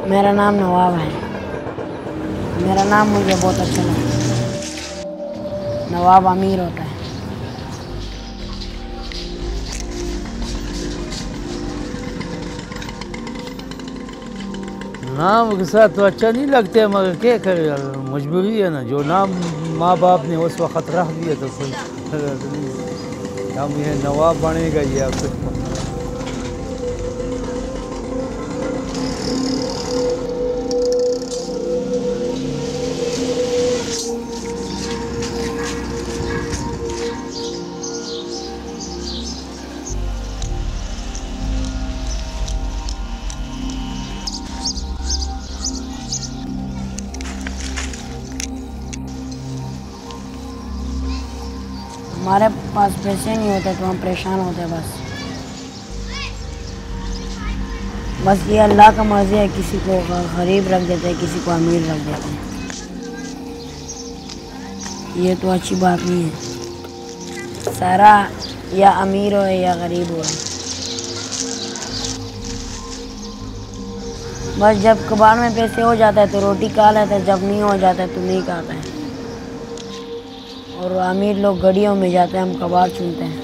मेरा नाम नवाब है। मेरा नाम मुझे बहुत अच्छा लगता है। नवाब अमीर होता है। नाम के साथ तो अच्छा नहीं लगता है, मगर क्या करे, मजबूरी है ना। जो नाम माँ बाप ने उस वक्त रख दिया तो फिर हम ये नवाब बनेगा ये अब कुछ। हमारे पास पैसे नहीं होते तो हम परेशान होते बस ये अल्लाह का मर्जी है। किसी को गरीब रख देते हैं, किसी को अमीर रख देते हैं। ये तो अच्छी बात नहीं है। सारा या अमीर हो या गरीब हो, बस जब कबाड़ में पैसे हो जाता है तो रोटी खा लेता है, जब नहीं हो जाता है तो नहीं खाता है। और अमीर लोग गड़ियों में जाते हैं, हम कबाड़ चुनते हैं।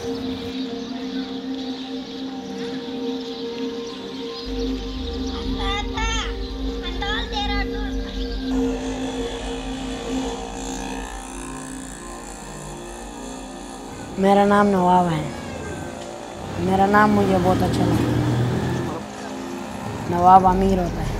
मेरा नाम नवाब है। मेरा नाम मुझे बहुत अच्छा लगता है। नवाब अमीर होता है।